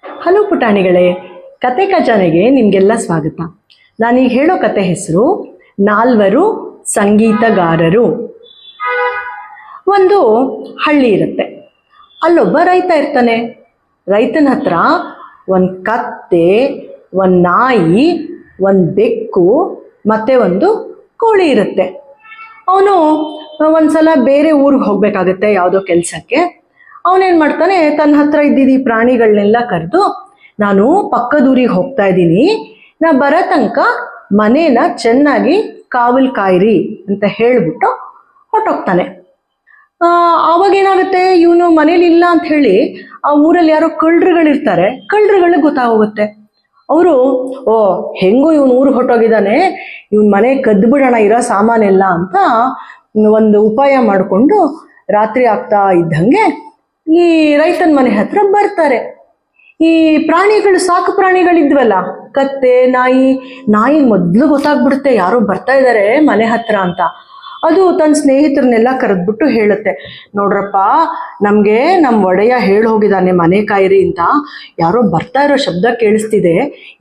Hello ಪುಟಾಣಿಗಳೇ, ಕತೆ ಖಜಾನೆಗೆ ನಿಮಗೆಲ್ಲ ಸ್ವಾಗತ. ನಾನೀಗ ಹೇಳೋ ಕತೆ ಹೆಸರು ನಾಲ್ವರು ಸಂಗೀತಗಾರರು. ಒಂದು ಹಳ್ಳಿ ಇರುತ್ತೆ. ಅಲ್ಲೊಬ್ಬ ರೈತ ಇರ್ತಾನೆ. ರೈತನ ಹತ್ರ ಒಂದು ಕತ್ತೆ, ಒಂದು ನಾಯಿ, ಒಂದು ಬೆಕ್ಕು ಮತ್ತು ಒಂದು ಕೋಳಿ ಇರುತ್ತೆ. ಅವನು ಒಂದ್ಸಲ ಬೇರೆ ಊರಿಗೆ ಹೋಗಬೇಕಾಗತ್ತೆ ಯಾವುದೋ ಕೆಲಸಕ್ಕೆ. ಅವನೇನು ಮಾಡ್ತಾನೆ, ತನ್ನ ಹತ್ರ ಇದ್ದಿದ್ದು ಈ ಪ್ರಾಣಿಗಳನ್ನೆಲ್ಲ ಕರೆದು, ನಾನು ಪಕ್ಕದ ಊರಿಗೆ ಹೋಗ್ತಾ ಇದ್ದೀನಿ, ನಾ ಬರೋ ತನಕ ಮನೇನ ಚೆನ್ನಾಗಿ ಕಾವಲು ಕಾಯಿರಿ ಅಂತ ಹೇಳಿಬಿಟ್ಟು ಹೊರಟೋಗ್ತಾನೆ. ಆವಾಗೇನಾಗುತ್ತೆ, ಇವನು ಮನೇಲಿ ಇಲ್ಲ ಅಂತ ಹೇಳಿ ಆ ಊರಲ್ಲಿ ಯಾರೋ ಕಳ್ಳರುಗಳಿರ್ತಾರೆ, ಕಳ್ಳರುಗಳಿಗೆ ಗೊತ್ತಾಗೋಗುತ್ತೆ. ಅವರು ಹೆಂಗೂ ಇವನು ಊರಿಗೆ ಹೊರಟೋಗಿದ್ದಾನೆ, ಇವನ್ ಮನೆ ಕದ್ದು ಬಿಡೋಣ ಇರೋ ಸಾಮಾನೆಲ್ಲ ಅಂತ ಒಂದು ಉಪಾಯ ಮಾಡಿಕೊಂಡು ರಾತ್ರಿ ಆಗ್ತಾ ಇದ್ದಂಗೆ ಈ ರೈತನ ಮನೆ ಹತ್ರ ಬರ್ತಾರೆ. ಈ ಪ್ರಾಣಿಗಳು, ಸಾಕು ಪ್ರಾಣಿಗಳಿದ್ವಲ್ಲ, ಕತ್ತೆ, ನಾಯಿ ಮೊದಲು ಗೊತ್ತಾಗ್ಬಿಡುತ್ತೆ ಯಾರೋ ಬರ್ತಾ ಇದ್ದಾರೆ ಮನೆ ಹತ್ರ ಅಂತ. ಅದು ತನ್ನ ಸ್ನೇಹಿತರನ್ನೆಲ್ಲ ಕರೆದ್ಬಿಟ್ಟು ಹೇಳುತ್ತೆ, ನೋಡ್ರಪ್ಪ, ನಮಗೆ ನಮ್ಮ ಒಡೆಯ ಹೇಳಿ ಹೋಗಿದ್ದಾನೆ ಮನೆ ಕಾಯಿರಿ ಅಂತ, ಯಾರೋ ಬರ್ತಾ ಇರೋ ಶಬ್ದ ಕೇಳಿಸ್ತಿದೆ,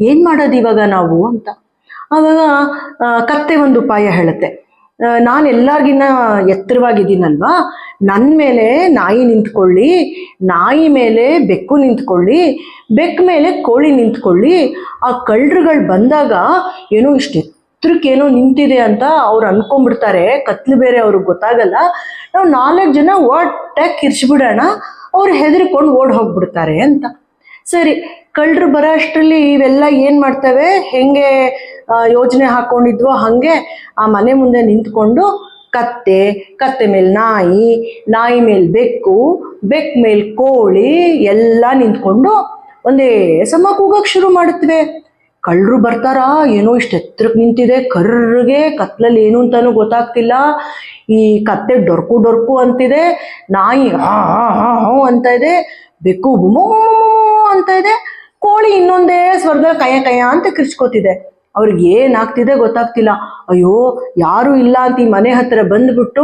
ಏನು ಮಾಡೋದು ಇವಾಗ ನಾವು ಅಂತ. ಆವಾಗ ಕತ್ತೆ ಒಂದು ಉಪಾಯ ಹೇಳುತ್ತೆ, ನಾನು ಎಲ್ಲರಿಗಿನ್ನ ಎತ್ತರವಾಗಿದ್ದೀನಲ್ವಾ, ನನ್ನ ಮೇಲೆ ನಾಯಿ ನಿಂತ್ಕೊಳ್ಳಿ, ನಾಯಿ ಮೇಲೆ ಬೆಕ್ಕು ನಿಂತ್ಕೊಳ್ಳಿ, ಬೆಕ್ಕ ಮೇಲೆ ಕೋಳಿ ನಿಂತ್ಕೊಳ್ಳಿ. ಆ ಕಳ್ಳರುಗಳು ಬಂದಾಗ ಏನೋ ಇಷ್ಟು ಎತ್ತರಕ್ಕೇನೋ ನಿಂತಿದೆ ಅಂತ ಅವ್ರು ಅನ್ಕೊಂಡ್ಬಿಡ್ತಾರೆ, ಕತ್ಲು ಬೇರೆ ಅವ್ರಿಗೆ ಗೊತ್ತಾಗಲ್ಲ. ನಾವು 4 ಜನ ಒಟ್ಟಾಗಿ ಕಿರ್ಚ್ಬಿಡೋಣ, ಅವ್ರು ಹೆದರ್ಕೊಂಡು ಓಡ್ ಹೋಗ್ಬಿಡ್ತಾರೆ ಅಂತ. ಸರಿ, ಕಳ್ಳರು ಬರೋ ಅಷ್ಟರಲ್ಲಿ ಇವೆಲ್ಲ ಏನು ಮಾಡ್ತವೆ, ಹೆಂಗೆ ಯೋಜನೆ ಹಾಕ್ಕೊಂಡಿದ್ವೋ ಹಾಗೆ ಆ ಮನೆ ಮುಂದೆ ನಿಂತ್ಕೊಂಡು ಕತ್ತೆ ಮೇಲೆ ನಾಯಿ ಮೇಲೆ ಬೆಕ್ಕು ಮೇಲೆ ಕೋಳಿ ಎಲ್ಲ ನಿಂತ್ಕೊಂಡು ಒಂದೇ ಸಮ ಕೂಗಕ್ಕೆ ಶುರು ಮಾಡುತ್ತವೆ. ಕಳ್ಳರು ಬರ್ತಾರಾ, ಏನೋ ಇಷ್ಟು ಎತ್ತರಕ್ಕೆ ನಿಂತಿದೆ, ಕರ್ರಗೆ ಕತ್ಲಲ್ಲಿ ಏನು ಅಂತಾನೂ ಗೊತ್ತಾಗ್ತಿಲ್ಲ. ಈ ಕತ್ತೆ ಡೊರ್ಕು ಅಂತಿದೆ, ನಾಯಿ ಅಂತ ಇದೆ, ಬೆಕ್ಕು ಬುಮೋ ಅಂತ ಇದೆ, ಕೋಳಿ ಇನ್ನೊಂದೇ ಸ್ವರ್ಗದಲ್ಲಿ ಕಯ್ಯ ಅಂತ ಕಿರ್ಚ್ಕೋತಿದೆ. ಅವ್ರಿಗೆ ಏನಾಗ್ತಿದೆ ಗೊತ್ತಾಗ್ತಿಲ್ಲ. ಅಯ್ಯೋ, ಯಾರು ಇಲ್ಲ ಅಂತ ಈ ಮನೆ ಹತ್ರ ಬಂದ್ಬಿಟ್ಟು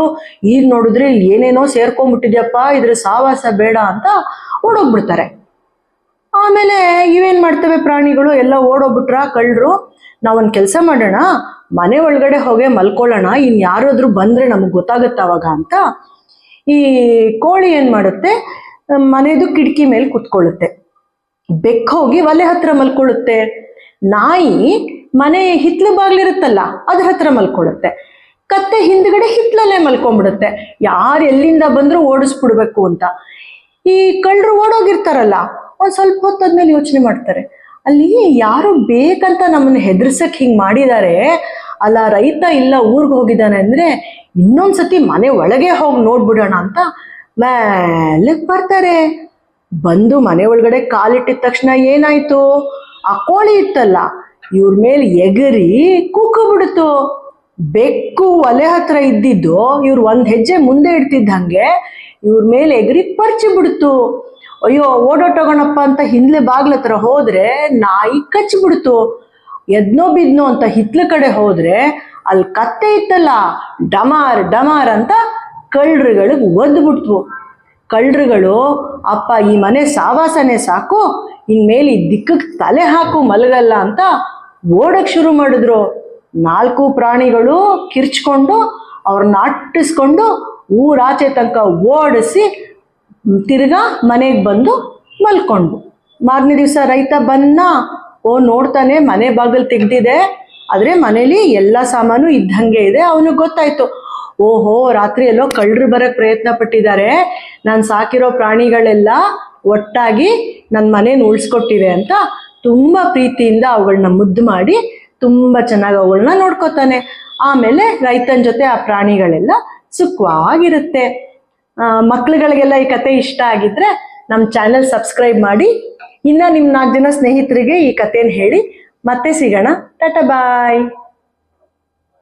ಈಗ ನೋಡಿದ್ರೆ ಇಲ್ಲಿ ಏನೇನೋ ಸೇರ್ಕೊಂಡ್ಬಿಟ್ಟಿದ್ಯಪ್ಪ, ಇದ್ರ ಸಾವಾಸ ಬೇಡ ಅಂತ ಓಡೋಗ್ಬಿಡ್ತಾರೆ. ಆಮೇಲೆ ಇವೇನ್ ಮಾಡ್ತವೆ ಪ್ರಾಣಿಗಳು, ಎಲ್ಲ ಓಡೋಗ್ಬಿಟ್ರ ಕಳ್ಳರು. ನಾವೊಂದು ಕೆಲಸ ಮಾಡೋಣ, ಮನೆ ಒಳಗಡೆ ಹೋಗಿ ಮಲ್ಕೊಳ್ಳೋಣ, ಇನ್ ಯಾರಾದ್ರೂ ಬಂದ್ರೆ ನಮಗ್ ಗೊತ್ತಾಗತ್ತ ಅವಾಗ ಅಂತ. ಈ ಕೋಳಿ ಏನ್ ಮಾಡುತ್ತೆ, ಮನೆದು ಕಿಟಕಿ ಮೇಲೆ ಕುತ್ಕೊಳ್ಳುತ್ತೆ. ಬೆಕ್ಕು ಹೋಗಿ ಒಲೆ ಹತ್ರ ಮಲ್ಕೊಳ್ಳುತ್ತೆ. ನಾಯಿ ಮನೆ ಹಿತ್ಲು ಬಾಗ್ಲಿರುತ್ತಲ್ಲ ಅದ್ರ ಹತ್ರ ಮಲ್ಕೊಳ್ಳುತ್ತೆ. ಕತ್ತೆ ಹಿಂದ್ಗಡೆ ಹಿತ್ಲಲ್ಲೇ ಮಲ್ಕೊಂಡ್ಬಿಡುತ್ತೆ, ಯಾರು ಎಲ್ಲಿಂದ ಬಂದ್ರು ಓಡಿಸ್ಬಿಡ್ಬೇಕು ಅಂತ. ಈ ಕಳ್ಳರು ಓಡೋಗಿರ್ತಾರಲ್ಲ, ಒಂದ್ ಸ್ವಲ್ಪ ಹೊತ್ತಾದ್ಮೇಲೆ ಯೋಚನೆ ಮಾಡ್ತಾರೆ, ಅಲ್ಲಿ ಯಾರು ಬೇಕಂತ ನಮ್ಮನ್ನ ಹೆದರ್ಸಕ್ ಹಿಂಗ್ ಮಾಡಿದ್ದಾರೆ ಅಲ್ಲ, ರೈತ ಇಲ್ಲ ಊರ್ಗ್ ಹೋಗಿದ್ದಾನೆ ಅಂದ್ರೆ ಇನ್ನೊಂದ್ಸತಿ ಮನೆ ಒಳಗೆ ಹೋಗಿ ನೋಡ್ಬಿಡೋಣ ಅಂತ ಮೇಲಕ್ ಬರ್ತಾರೆ. ಬಂದು ಮನೆ ಒಳಗಡೆ ಕಾಲಿಟ್ಟಿದ ತಕ್ಷಣ ಏನಾಯ್ತು, ಆ ಕೋಳಿ ಇತ್ತಲ್ಲ ಇವ್ರ ಮೇಲೆ ಎಗರಿ ಕೂಕು ಬಿಡ್ತು. ಬೆಕ್ಕು ಒಲೆ ಹತ್ರ ಇದ್ದಿದ್ದು ಇವ್ರು ಒಂದ್ ಹೆಜ್ಜೆ ಮುಂದೆ ಇಡ್ತಿದ್ದಂಗೆ ಇವ್ರ ಮೇಲೆ ಎಗರಿ ಪರ್ಚಿ ಬಿಡ್ತು. ಅಯ್ಯೋ, ಓಡೋಟೋಗೋಣಪ್ಪ ಅಂತ ಹಿಂದ್ಲೆ ಬಾಗ್ಲ ಹತ್ರ ಹೋದ್ರೆ ನಾಯಿ ಕಚ್ಚಿಬಿಡ್ತು. ಎದ್ನೋ ಬಿದ್ನೋ ಅಂತ ಹಿತ್ಲ ಕಡೆ ಹೋದ್ರೆ ಅಲ್ಲಿ ಕತ್ತೆ ಇತ್ತಲ್ಲ, ಡಮಾರ್ ಅಂತ ಕಳ್ಳರುಗಳಿಗೆ ಒದ್ಬಿಟ್ವು. ಕಳ್ಳರುಗಳು, ಅಪ್ಪ ಈ ಮನೆ ಸಾವಾಸನೆ ಸಾಕು, ಇನ್ಮೇಲೆ ಈ ದಿಕ್ಕಕ್ಕೆ ತಲೆ ಹಾಕು ಮಲಗಲ್ಲ ಅಂತ ಓಡಕ್ ಶುರು ಮಾಡಿದ್ರು. 4 ಪ್ರಾಣಿಗಳು ಕಿರ್ಚ್ಕೊಂಡು ಅವ್ರನ್ನ ಅಟ್ಟಿಸ್ಕೊಂಡು ಊರಾಚೆ ತನಕ ಓಡಿಸಿ ತಿರ್ಗಾ ಮನೆಗೆ ಬಂದು ಮಲ್ಕೊಂಡು. ಮಾರನೇ ದಿವಸ ರೈತ ಬನ್ನ, ನೋಡ್ತಾನೆ ಮನೆ ಬಾಗಿಲು ತೆಗ್ದಿದೆ, ಆದ್ರೆ ಮನೇಲಿ ಎಲ್ಲ ಸಾಮಾನು ಇದ್ದಂಗೆ ಇದೆ. ಅವನಿಗೆ ಗೊತ್ತಾಯ್ತು, ಓಹೋ, ರಾತ್ರಿ ಎಲ್ಲೋ ಕಳ್ಳರು ಬರಕ್ ಪ್ರಯತ್ನ ಪಟ್ಟಿದ್ದಾರೆ, ನಾನು ಸಾಕಿರೋ ಪ್ರಾಣಿಗಳೆಲ್ಲ ಒಟ್ಟಾಗಿ ನನ್ನ ಮನೇನ ಉಳಿಸ್ಕೊಟ್ಟಿವೆ ಅಂತ ತುಂಬಾ ಪ್ರೀತಿಯಿಂದ ಅವುಗಳನ್ನ ಮುದ್ದು ಮಾಡಿ ತುಂಬಾ ಚೆನ್ನಾಗಿ ಅವುಗಳನ್ನ ನೋಡ್ಕೋತಾನೆ. ಆಮೇಲೆ ರೈತನ ಜೊತೆ ಆ ಪ್ರಾಣಿಗಳೆಲ್ಲ ಸುಖವಾಗಿರುತ್ತೆ. ಮಕ್ಳುಗಳಿಗೆಲ್ಲ ಈ ಕತೆ ಇಷ್ಟ ಆಗಿದ್ರೆ ನಮ್ಮ ಚಾನೆಲ್ ಸಬ್ಸ್ಕ್ರೈಬ್ ಮಾಡಿ. ಇನ್ನ ನಿಮ್ಮ 4 ಜನ ಸ್ನೇಹಿತರಿಗೆ ಈ ಕಥೆನ ಹೇಳಿ. ಮತ್ತೆ ಸಿಗೋಣ. ಟಾಟಾ ಬಾಯ್.